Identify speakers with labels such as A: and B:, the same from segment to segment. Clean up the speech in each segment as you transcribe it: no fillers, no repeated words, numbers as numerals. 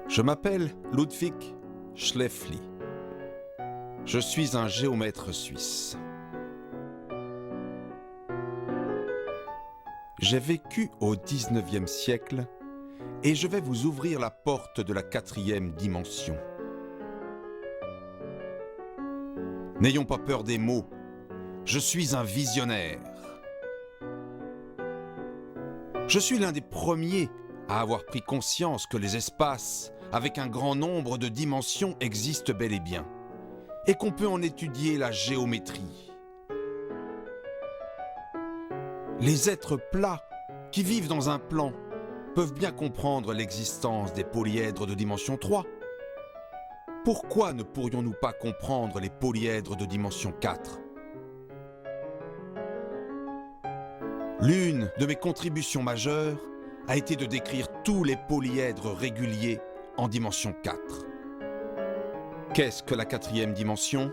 A: Je m'appelle Ludwig Schleffli. Je suis un géomètre suisse. J'ai vécu au XIXe siècle et je vais vous ouvrir la porte de la 4e dimension. N'ayons pas peur des mots, je suis un visionnaire. Je suis l'un des premiers à avoir pris conscience que les espaces avec un grand nombre de dimensions existent bel et bien, et qu'on peut en étudier la géométrie. Les êtres plats qui vivent dans un plan peuvent bien comprendre l'existence des polyèdres de dimension 3. Pourquoi ne pourrions-nous pas comprendre les polyèdres de dimension 4 ? L'une de mes contributions majeures a été de décrire tous les polyèdres réguliers en dimension 4. Qu'est-ce que la 4e dimension ?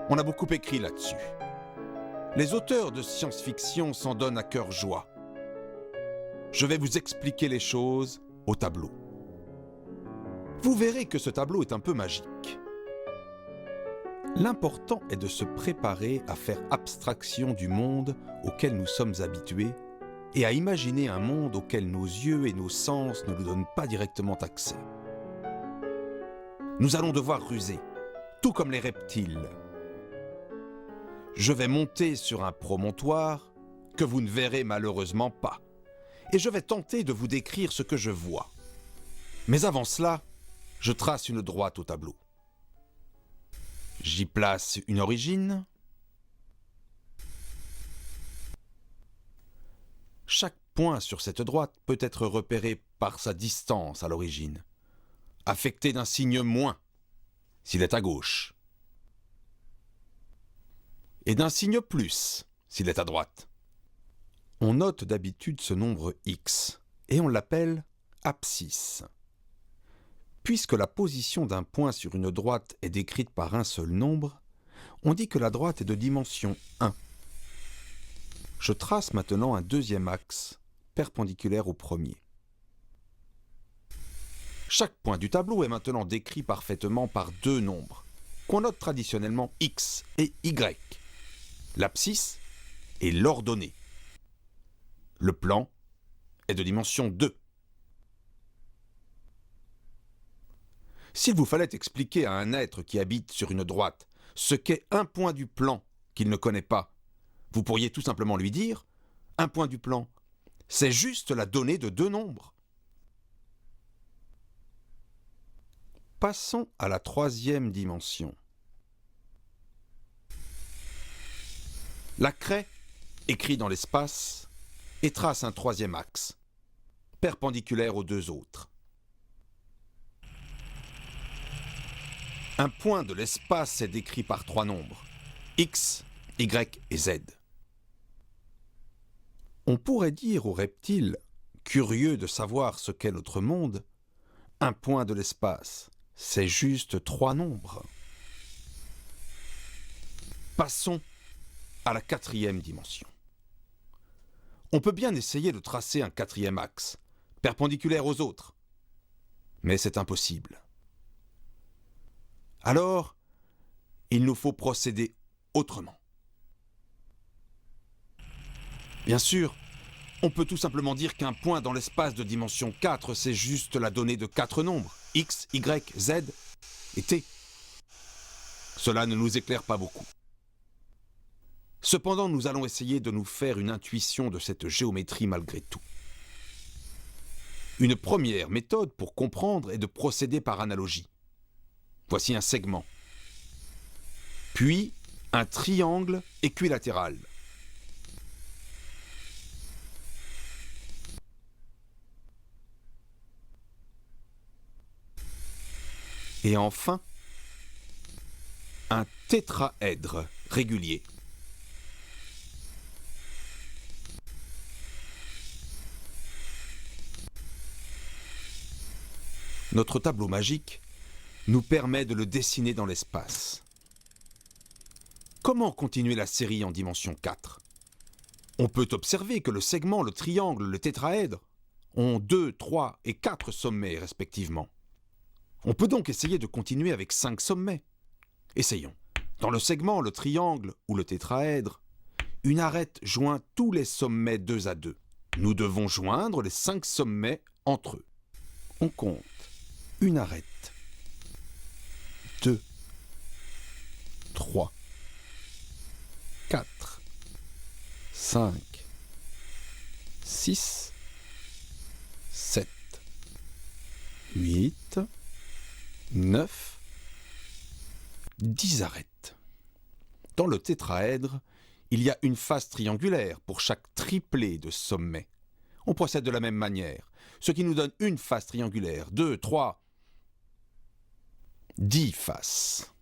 A: On a beaucoup écrit là-dessus. Les auteurs de science-fiction s'en donnent à cœur joie. Je vais vous expliquer les choses au tableau. Vous verrez que ce tableau est un peu magique. L'important est de se préparer à faire abstraction du monde auquel nous sommes habitués et à imaginer un monde auquel nos yeux et nos sens ne nous donnent pas directement accès. Nous allons devoir ruser, tout comme les reptiles. Je vais monter sur un promontoire que vous ne verrez malheureusement pas, et je vais tenter de vous décrire ce que je vois. Mais avant cela, je trace une droite au tableau. J'y place une origine. Chaque point sur cette droite peut être repéré par sa distance à l'origine, affecté d'un signe moins s'il est à gauche, et d'un signe plus s'il est à droite. On note d'habitude ce nombre x et on l'appelle abscisse. Puisque la position d'un point sur une droite est décrite par un seul nombre, on dit que la droite est de dimension 1. Je trace maintenant un deuxième axe, perpendiculaire au premier. Chaque point du tableau est maintenant décrit parfaitement par deux nombres, qu'on note traditionnellement x et y, l'abscisse et l'ordonnée. Le plan est de dimension 2. S'il vous fallait expliquer à un être qui habite sur une droite ce qu'est un point du plan qu'il ne connaît pas, vous pourriez tout simplement lui dire « Un point du plan, c'est juste la donnée de deux nombres. » Passons à la 3e dimension. La craie écrit dans l'espace et trace un 3e axe, perpendiculaire aux deux autres. Un point de l'espace est décrit par 3 nombres, x, y et z. On pourrait dire aux reptiles, curieux de savoir ce qu'est notre monde, un point de l'espace, c'est juste 3 nombres. Passons à la 4e dimension. On peut bien essayer de tracer un 4e axe, perpendiculaire aux autres, mais c'est impossible. Alors, il nous faut procéder autrement. Bien sûr, on peut tout simplement dire qu'un point dans l'espace de dimension 4, c'est juste la donnée de 4 nombres, x, y, z et t. Cela ne nous éclaire pas beaucoup. Cependant, nous allons essayer de nous faire une intuition de cette géométrie malgré tout. Une première méthode pour comprendre est de procéder par analogie. Voici un segment, puis un triangle équilatéral. Et enfin, un tétraèdre régulier. Notre tableau magique nous permet de le dessiner dans l'espace. Comment continuer la série en dimension 4 ? On peut observer que le segment, le triangle, le tétraèdre ont 2, 3 et 4 sommets respectivement. On peut donc essayer de continuer avec 5 sommets. Essayons. Dans le segment, le triangle ou le tétraèdre, une arête joint tous les sommets 2 à 2. Nous devons joindre les 5 sommets entre eux. On compte une arête, 2, 3, 4, 5, 6, 7, 8, 9, 10 arêtes. Dans le tétraèdre, il y a une face triangulaire pour chaque triplet de sommet. On procède de la même manière, ce qui nous donne une face triangulaire, 2, 3, 10 faces.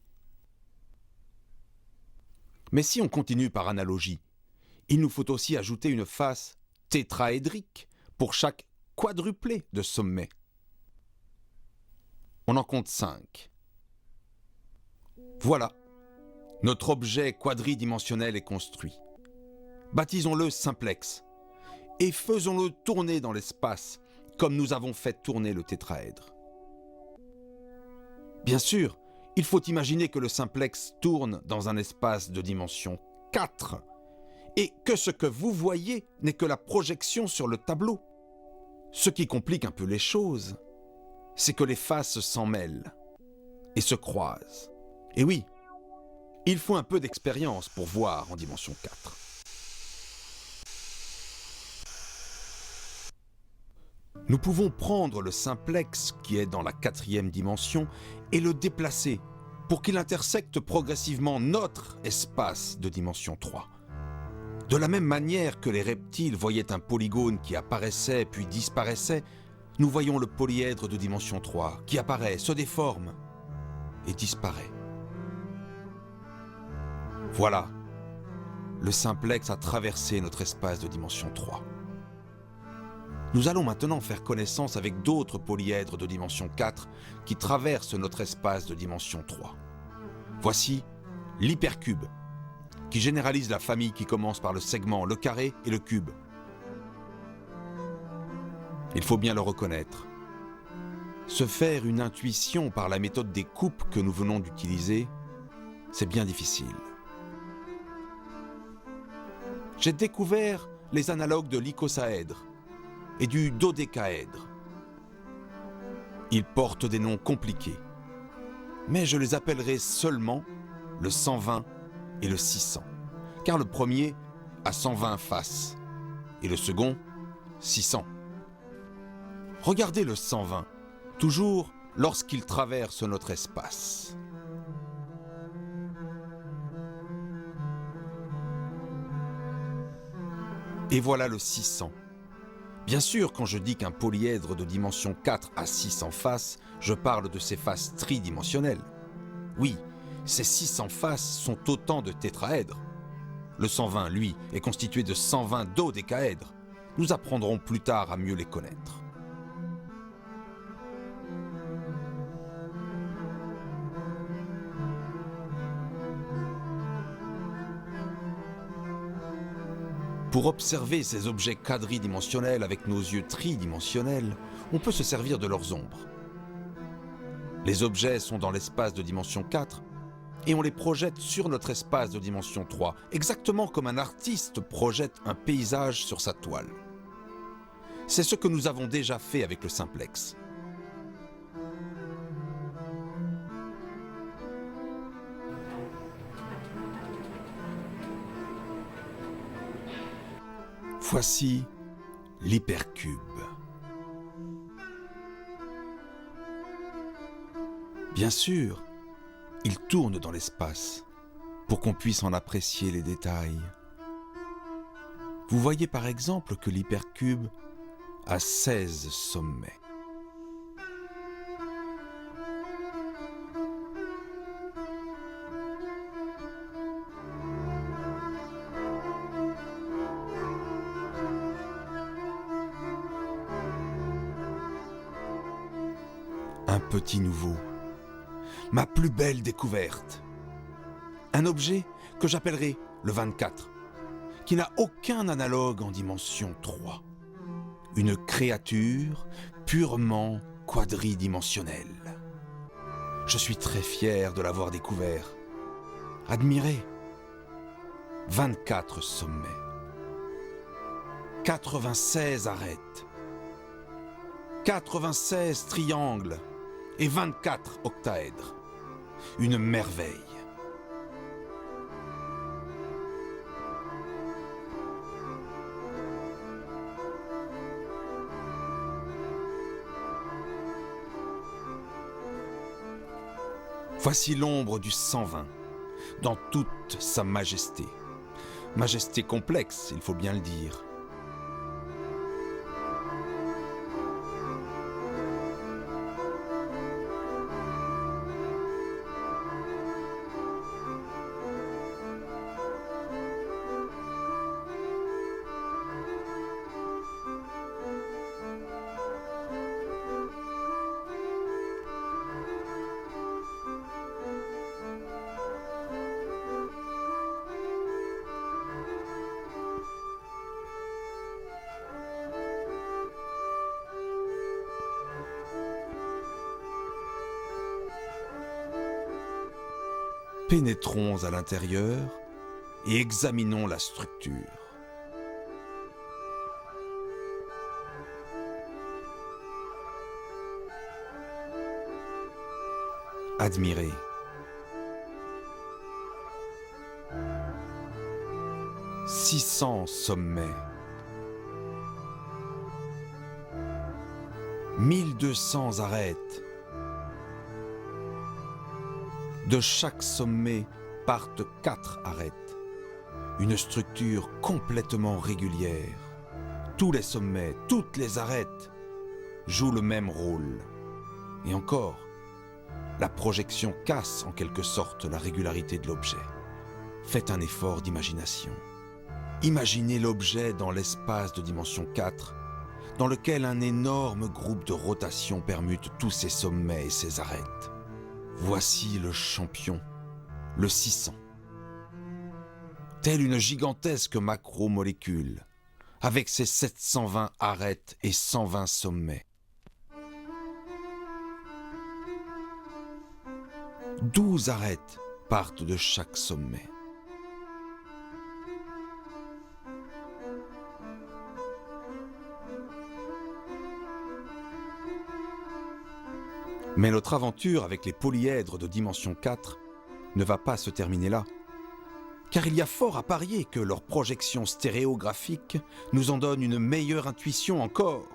A: Mais si on continue par analogie, il nous faut aussi ajouter une face tétraédrique pour chaque quadruplé de sommet. On en compte 5. Voilà, notre objet quadridimensionnel est construit. Baptisons-le simplex et faisons-le tourner dans l'espace comme nous avons fait tourner le tétraèdre. Bien sûr, il faut imaginer que le simplex tourne dans un espace de dimension 4 et que ce que vous voyez n'est que la projection sur le tableau. Ce qui complique un peu les choses, c'est que les faces s'en mêlent et se croisent. Et oui, il faut un peu d'expérience pour voir en dimension 4. Nous pouvons prendre le simplex qui est dans la 4e dimension et le déplacer pour qu'il intersecte progressivement notre espace de dimension 3. De la même manière que les reptiles voyaient un polygone qui apparaissait puis disparaissait, nous voyons le polyèdre de dimension 3 qui apparaît, se déforme et disparaît. Voilà, le simplex a traversé notre espace de dimension 3. Nous allons maintenant faire connaissance avec d'autres polyèdres de dimension 4 qui traversent notre espace de dimension 3. Voici l'hypercube, qui généralise la famille qui commence par le segment, le carré et le cube. Il faut bien le reconnaître. Se faire une intuition par la méthode des coupes que nous venons d'utiliser, c'est bien difficile. J'ai découvert les analogues de l'icosaèdre et du dodécaèdre. Ils portent des noms compliqués, mais je les appellerai seulement le 120 et le 600, car le premier a 120 faces et le second 600. Regardez le 120, toujours lorsqu'il traverse notre espace. Et voilà le 600. Bien sûr, quand je dis qu'un polyèdre de dimension 4 a 600 faces, je parle de ses faces tridimensionnelles. Oui, ces 600 faces sont autant de tétraèdres. Le 120, lui, est constitué de 120 dodécaèdres. Nous apprendrons plus tard à mieux les connaître. Pour observer ces objets quadridimensionnels avec nos yeux tridimensionnels, on peut se servir de leurs ombres. Les objets sont dans l'espace de dimension 4 et on les projette sur notre espace de dimension 3, exactement comme un artiste projette un paysage sur sa toile. C'est ce que nous avons déjà fait avec le simplex. Voici l'hypercube. Bien sûr, il tourne dans l'espace pour qu'on puisse en apprécier les détails. Vous voyez par exemple que l'hypercube a 16 sommets. Un petit nouveau, ma plus belle découverte. Un objet que j'appellerai le 24, qui n'a aucun analogue en dimension 3. une créature purement quadridimensionnelle. Je suis très fier de l'avoir découvert. Admirez, 24 sommets, 96 arêtes, 96 triangles et 24 octaèdres. Une merveille. Voici l'ombre du 120, dans toute sa majesté. Majesté complexe, il faut bien le dire. Pénétrons à l'intérieur et examinons la structure. Admirez. « 600 sommets, 1200 arêtes. De chaque sommet partent 4 arêtes. Une structure complètement régulière. Tous les sommets, toutes les arêtes jouent le même rôle. Et encore, la projection casse en quelque sorte la régularité de l'objet. Faites un effort d'imagination. Imaginez l'objet dans l'espace de dimension 4, dans lequel un énorme groupe de rotation permute tous ses sommets et ses arêtes. Voici le champion, le 600. Telle une gigantesque macromolécule, avec ses 720 arêtes et 120 sommets. 12 arêtes partent de chaque sommet. Mais notre aventure avec les polyèdres de dimension 4 ne va pas se terminer là, car il y a fort à parier que leur projection stéréographique nous en donne une meilleure intuition encore.